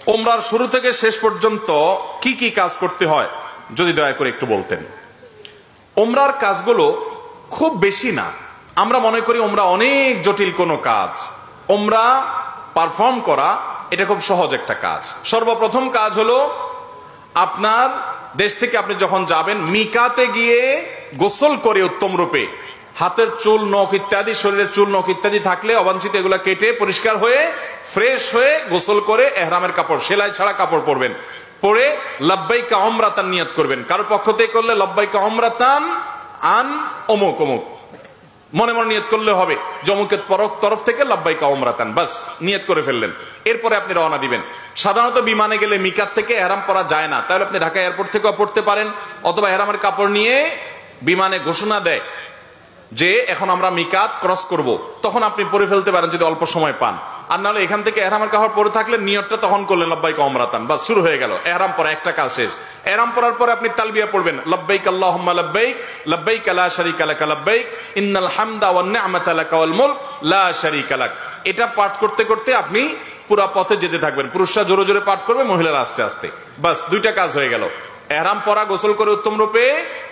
ওমরার শুরু থেকে শেষ পর্যন্ত কি কি কাজ করতে হয় যদি দয়া করে একটু বলতেন। ওমরার কাজগুলো খুব বেশি না, আমরা মনে করি ওমরা অনেক জটিল কোনো কাজ। ওমরা পারফর্ম করা এটা খুব সহজ একটা কাজ। সর্বপ্রথম কাজ হলো আপনার দেশ থেকে আপনি যখন যাবেন মিকাতে গিয়ে গোসল করে উত্তম রূপে হাতের চুল নখ ইত্যাদি, শরীরের চুল নখ ইত্যাদি থাকলে অবাঞ্ছিত এগুলা কেটে পরিষ্কার হয়ে ফ্রেশ হয়ে গোসল করে এহরামের কাপড়, সেলাই ছাড়া কাপড় পরবেন, পরে লাব্বাইকা উমরাতান নিয়ত করবেন। কারোর পক্ষ থেকে করলে লাব্বাইকা উমরাতান আন অমুক অমুক মনে মনে নিয়ত করলে হবে, জমুকের তরফ থেকে লাব্বাইকা উমরাতান, বাস নিয়ত করে ফেললেন। এরপরে আপনি রওনা দিবেন। সাধারণত বিমানে গেলে মিকাত থেকে এহরাম পরা যায় না, তাহলে আপনি ঢাকা এয়ারপোর্ট থেকেও পড়তে পারেন, অথবা এহরামের কাপড় নিয়ে বিমানে ঘোষণা দেয় যে এখন আমরা মিকাত ক্রস করব, তখন আপনি পরে ফেলতে পারেন যদি অল্প সময় পান। আর নাহলে এখান থেকে এহরামের কাপড় পরে থাকলে নিয়তটা তখন করলেন লাব্বাইকা উমরাতান, বাস শুরু হয়ে গেল এহরাম পরা, একটা কাজ শেষ। এহরাম পরার পরে আপনি তালবিয়া পড়বেন, লাব্বাইক আল্লাহুম্মা লাব্বাইক লাব্বাইক লা শারীকা লাক লাব্বাইক ইন্নাল হামদা ওয়ান নি'মাতা লাকা ওয়াল মুলক লা শারীকা লাক। এটা পাঠ করতে করতে আপনি পুরো পথে যেতে থাকবেন। পুরুষরা জোরে জোরে পাঠ করবে, মহিলারা আস্তে আস্তে, বাস দুইটা কাজ হয়ে গেল। এহরাম পরা, গোসল করে উত্তম রূপে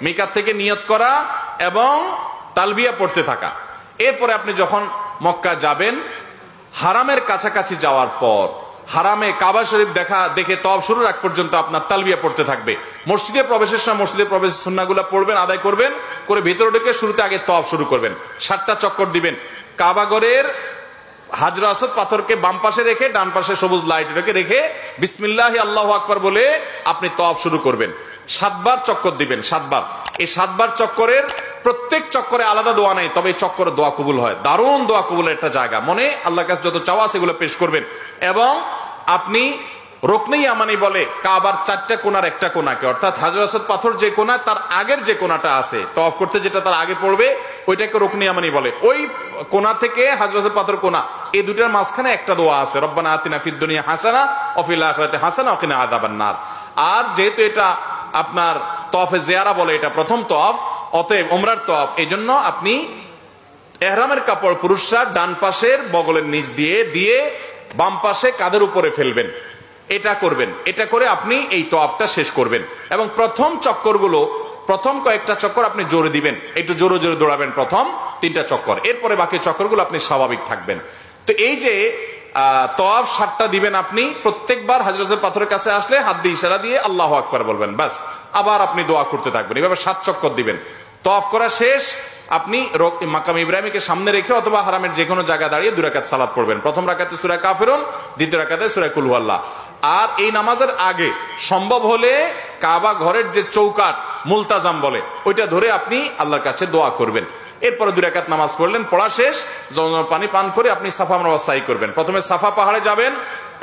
মিকাত থেকে নিয়ত করা এবং তালবিয়া পড়তে থাকা। এরপরে আপনি যখন মক্কা যাবেন, হারামের কাছাকাছি যাওয়ার পর হারামে কাবা শরীফ দেখে তওয়াফ শুরুর আগ পর্যন্ত আপনার তালবিয়া পড়তে থাকবে। মসজিদে প্রবেশের সময় মসজিদে প্রবেশের সুন্নাহগুলো পড়বেন, আদায় করবেন, করে ভিতরে ঢুকে শুরুতে আগে তওয়াফ শুরু করবেন। 7টা চক্কর দিবেন। কাবা ঘরের হাজরা আসওয়াদ পাথরকে বাম পাশে রেখে ডান পাশে সবুজ লাইট রেখে বিসমিল্লাহি আল্লাহু আকবার বলে আপনি তওয়াফ শুরু করবেন। 7 বার চক্কর দিবেন, 7 বার। এই 7 বার চক্করের প্রত্যেক চক্করে আলাদা দোয়া নেই, তবে চক্করে দোয়া কবুল হয়। দারুণ দোয়া কবুলের একটা জায়গা। মনে আল্লাহর কাছে যত চাওয়া সেগুলো পেশ করবেন। এবং আপনি রুকনে ইয়ামানি বলে কাবার 4টা কোণার একটা কোণাকে, অর্থাৎ হাজর আসওয়াদ পাথর যে কোণা তার আগের যে কোণাটা আছে তওয়াফ করতে যেটা তার আগে পড়বে ওইটাকে রুকনে ইয়ামানি বলে। ওই কোণা থেকে হাজর আসওয়াদ পাথর কোণা, এই দুটার মাঝখানে একটা দোয়া আছে, রব্বানা আতিনা ফিদ দুনিয়া হাসানা ওয়া ফিল আখিরাতি হাসানা ওয়া কিনা আযাবান নার। আর যেহেতু এটা আপনার তওয়াফে জিয়ারা বলে, এটা প্রথম তওয়াফ, অতএব উমরার তওয়াফ, এইজন্য আপনি ইহরামের কাপড় পুরুষরা ডান পাশের বগলের নিচ দিয়ে বাম পাশে কাঁধের উপরে ফেলবেন। এটা করবেন। এটা করে আপনি এই তওয়াফটা শেষ করবেন। এবং প্রথম চক্করগুলো, প্রথম কয়েকটা চক্কর আপনি জোরে দিবেন, একটু জোরে জোরে দৌড়াবেন প্রথম 3টা চক্কর। এরপরে বাকি চক্করগুলো আপনি স্বাভাবিক থাকবেন। তো এই যে তওয়াফ 7টা দিবেন আপনি, প্রত্যেকবার হাজর আসওয়াদ পাথরের কাছে আসলে হাত দিয়ে ইশারা দিয়ে আল্লাহু আকবার বলবেন, বাস। আবার আপনি দোয়া করতে থাকবেন। এভাবে 7 চক্কর দিবেন। তওয়াফ করা শেষ, আপনি মাকাম ইব্রাহিমকে সামনে রেখে অথবা হারামের যে কোনো জায়গায় দাঁড়িয়ে 2 রাকাত সালাত পড়বেন। প্রথম রাকাতে সূরা কাফিরুন, দ্বিতীয় রাকাতে সূরা কুল হুয়াল্লাহ। আর এই নামাজের আগে সম্ভব হলে কাবা ঘরের যে চৌকাট মুলতাজাম বলে ওইটা ধরে আপনি আল্লাহর কাছে দোয়া করবেন। এরপরে 2 রাকাত নামাজ পড়লেন, পড়া শেষ, জমজম পানি পান করে আপনি সাফা মারওয়া সাই করবেন। প্রথমে সাফা পাহাড়ে যাবেন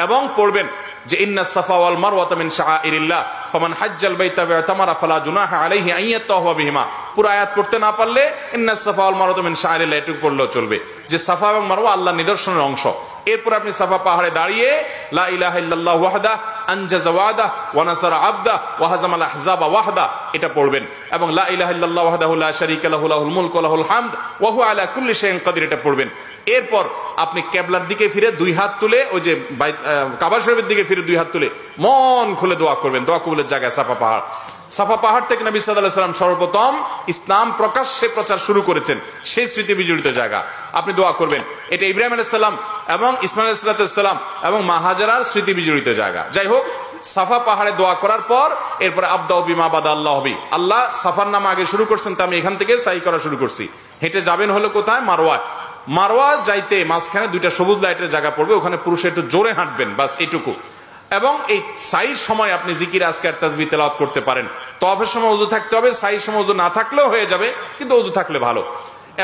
এবং পড়বেন যে ইন্নাস সাফা ওয়াল মারওয়াতা মিন শাআইরিল্লাহ ফামান হাজ্জাল বাইতা ওয়া তামারা ফালা জুনাহা আলাইহি আন ইয়াতাওয়াফা বিহিমা। পুরো আয়াত পড়তে না পারলে ইন্নাস সাফা ওয়াল মারওয়াতা মিন শাআইরিল্লাহ এটুকু পড়লেও চলবে, যে সাফা এবং মারওয়া আল্লাহর নিদর্শনের অংশ। এরপর আপনি সাফা পাহাড়ে দাঁড়িয়ে লা ইলাহা ইল্লাল্লাহু ওয়াহদা আনজাযা ওয়াদা ওয়া নাসারা আবদা ওয়া হাজামাল আহজাবা ওয়াহদা এটা পড়বেন। এবং লা ইলাহা ইল্লাল্লাহু ওয়াহদাহু লা শারীকা লাহু লাহুল মুলকু ওয়া লাহুল হামদ ওয়া হুয়া আলা কুল্লি শাইইন কাদির এটা পড়বেন। এরপর আপনি কিবলার দিকে ফিরে 2 হাত তুলে, ওই যে কাবা শরীফের দিকে ফিরে 2 হাত তুলে মন খুলে দোয়া করবেন। দোয়া কবুলের জায়গায় সাফা পাহাড়। সাফা পাহাড় থেকে নবী সাল্লাল্লাহু আলাইহি ওয়াসাল্লাম সর্বপ্রথম ইসলাম প্রকাশ্যে প্রচার শুরু করেছেন, সেই স্মৃতি বিজড়িত জায়গা। আপনি দোয়া করবেন। এটা ইব্রাহিম আলাইহিস সালাম এবং ইসমাঈল আলাইহিস সালাম এবং মা হাজারার স্মৃতি বিজড়িত জায়গা। যাই হোক, সাফা পাহাড়ে দোয়া করার পর এরপরে আবদাউ বিমা বাদা আল্লাহু বি, আল্লাহ সাফার নাম আগে শুরু করছেন, তো আমি এখান থেকে সাই করা শুরু করছি। হেঁটে যাবেন হলো কোথায়? মারওয়া। মারওয়া যাইতে মাঝখানে 2টা সবুজ লাইটের জায়গা পড়বে, ওখানে পুরুষে একটু জোরে হাঁটবেন, বাস এইটুকু। এবং এই সাইর সময় আপনি জিকির আজকার তাসবিহ তেলাওয়াত করতে পারেন। তওয়াফের সময় ওযু থাকতে হবে, সাইর সময় ওযু না থাকলেও হয়ে যাবে, কিন্তু ওযু থাকলে ভালো।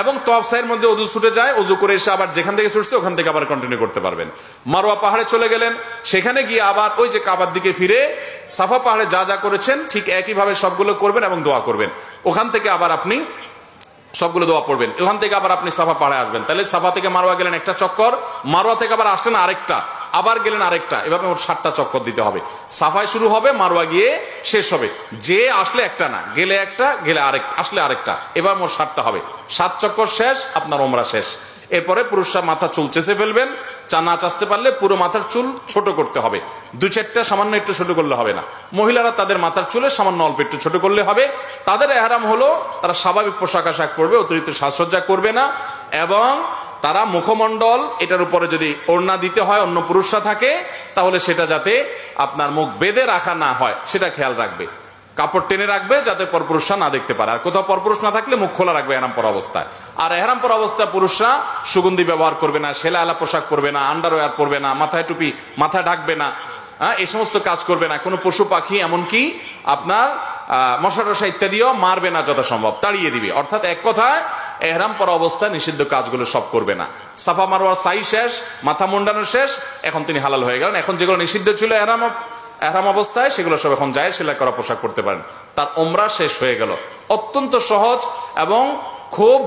এবং তওয়াফ সাইয়ের মধ্যে ওযু ছুটে যায়, ওযু করে এসে আবার যেখান থেকে ছুটছে ওখান থেকে আবার কন্টিনিউ করতে পারবেন। মারওয়া পাহাড়ে চলে গেলেন, সেখানে গিয়ে আবার ওই যে কাবার দিকে ফিরে সাফা পাহাড়ে যা যা করেছেন ঠিক একইভাবে সবগুলো করবেন এবং দোয়া করবেন। ওখান থেকে আবার আপনি সবগুলো দোয়া পড়বেন। ওখান থেকে আবার আপনি সাফা পাহাড়ে আসবেন। তাহলে সাফা থেকে মারওয়া গেলেন একটা চক্কর, মারওয়া থেকে আবার আসলেন আরেকটা, আবার গেলেন আরেকটা, এভাবে মোট 7টা চক্কর দিতে হবে। সাফায় শুরু হবে, মারওয়া গিয়ে শেষ হবে। যে আসলে একটা না, গেলে একটা, গেলে আরেকটা, আসলে আরেকটা, এবার মোট 7টা হবে। 7 চক্কর শেষ, আপনার উমরা শেষ। এরপরে পুরুষরা মাথা চুল চেঁচে ফেলবেন, না চাচতে পারলে পুরো মাথার চুল ছোট করতে হবে, 2-4টা সামান্য একটু ছোট করলে হবে না। মহিলারা তাদের মাথার চুলে সামান্য অল্প একটু ছোট করলে হবে। তাদের ইহরাম হলো তারা স্বাভাবিক পোশাক আশাক পরবে, অতিরিক্ত সাজসজ্জা করবে না, এবং তারা মুখমণ্ডল এটার উপরে যদি ওড়না দিতে হয় অন্য পুরুষরা থাকে তাহলে সেটা যাতে আপনার মুখ বেঁধে রাখা না হয় সেটা খেয়াল রাখবে, কাপড় টেনে রাখবে যাতে পরপুরুষরা না দেখতে পারে। আর কোথাও পরপুরুষ না থাকলে মুখ খোলা রাখবে এহরাম পরা অবস্থায়। আর এহরাম পরা অবস্থায় পুরুষরা সুগন্ধি ব্যবহার করবে না, সেলা আলা পোশাক পরবে না, আন্ডারওয়্যার পরবে না, মাথায় টুপি মাথা ঢাকবে না, এই সমস্ত কাজ করবে না। কোনো পশু পাখি এমনকি আপনার মশা টশা ইত্যাদিও মারবে না, যথাসম্ভব তাড়িয়ে দিবে। অর্থাৎ এক কথায় এহরাম পরা অবস্থায় নিষিদ্ধ কাজগুলো সব করবে না। সাফা মারওয়ার সাই শেষ, মাথা মুন্ডানো শেষ, এখন তিনি হালাল হয়ে গেলেন। এখন যেগুলো নিষিদ্ধ ছিল এহরাম অবস্থায় সেগুলো সব এখন যায় সেলাই করা পোশাক পরতে পারেন। তার ওমরা শেষ হয়ে গেল। অত্যন্ত সহজ এবং খুব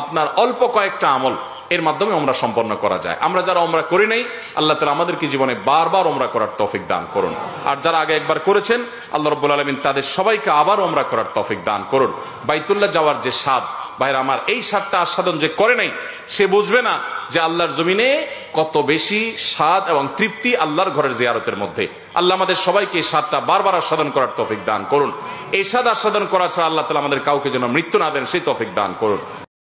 আপনার অল্প কয়েকটা আমল এর মাধ্যমে ওমরা সম্পন্ন করা যায়। আমরা যারা ওমরা করি নাই, আল্লাহ তাআলা আমাদেরকে জীবনে বারবার ওমরা করার তৌফিক দান করুন। আর যারা আগে একবার করেছেন, আল্লাহ রাব্বুল আলামিন তাদের সবাইকে আবার ওমরা করার তৌফিক দান করুন। বাইতুল্লাহ যাওয়ার যে স্বাদ, ভাইরা আমার, এই স্বাদটা আস্বাদন যে করে নাই সে বুঝবে না যে আল্লাহর জমিনে কত বেশি স্বাদ এবং তৃপ্তি আল্লাহর ঘরের জিয়ারতের মধ্যে। আল্লাহ আমাদের সবাইকে এই স্বাদটা বারবার আস্বাদন করার তৌফিক দান করুন। এই স্বাদ আস্বাদন করা ছাড়া আল্লাহ তাআলা আমাদের কাউকে যেন মৃত্যু না দেন সেই তৌফিক দান করুন।